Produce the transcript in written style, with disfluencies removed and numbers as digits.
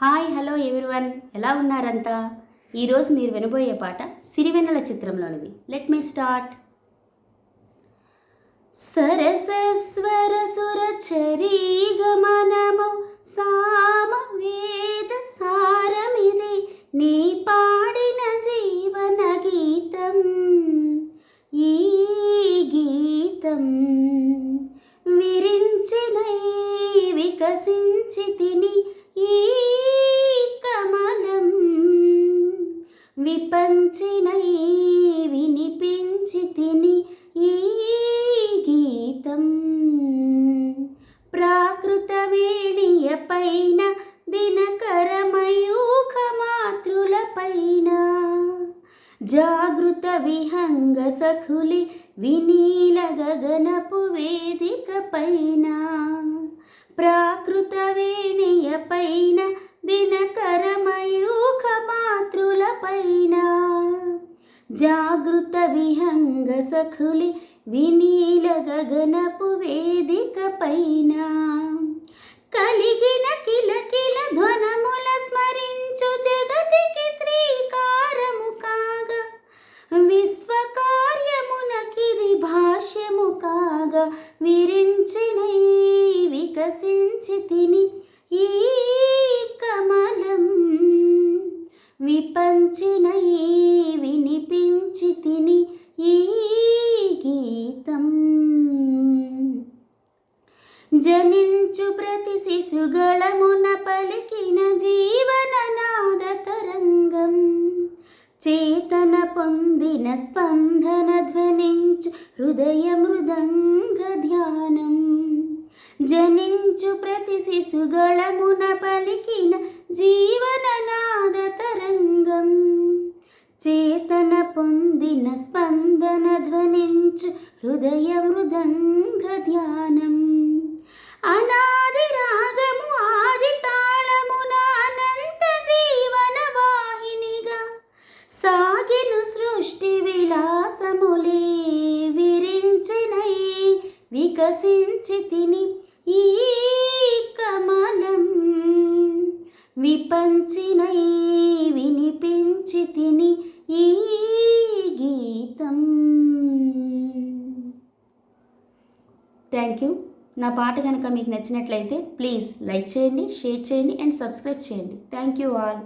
Hi hello everyone, ఎలా ఉన్నారంతా? ఈరోజు మీరు వినబోయే పాట సిరివెన్నెల చిత్రంలోనిది. Let me start. సరసస్వర సుర చరీ గమనము సామవేద సారమిది నీ పాడిన జీవన గీతం. ఈ గీతం విరించినై వికసించి తిని ఈ కమలం విపంచినై వినిపించి తిని ఈ గీతం. ప్రాకృత వేణియ పైన దినకరమయూఖ మాతృల పైన జాగృత విహంగ సఖులి వినీల గగనపు వేదిక పైన. ప్రాకృత వేణియ పైన దినకరమయూఖ మాతృల పైన జాగృత విహంగ సఖులి వినీల గగనపు వేదిక పైన కలిగిన కిలకిల ధ్వనముల స్మరించు జగతికి శ్రీకారము కాగా విశ్వకార్యమునకిది భాష్యము కాగా విరించినై వికసించి తిని ఈ కమలం విపంచినై వినిపించి తిని ఈ గీతం. జనించు ప్రతి శిశుగళమున పలికిన జీవననాద తరంగం చేతన పొందిన స్పందన ధ్వనించు హృదయ మృదంగ ధ్యానం. జనించు ప్రతి శిశుగళమున పలికిన జీవననాద తరంగం చేతన పొందిన స్పందన ధ్వనించు హృదయ మృదంగ ధ్యానం. అనాది రాగము ఆది తాళమున అనంత జీవన వాహినిగా సాగిను సృష్టి విలాసములే విరించినై వికసించి తిని ఈ కమలం విపంచినై వినిపించి తిని ఈ గీతం. Thank you. నా పాట కనుక మీకు నచ్చినట్లయితే ప్లీజ్ లైక్ చేయండి, షేర్ చేయండి అండ్ సబ్స్క్రైబ్ చేయండి. Thank you all.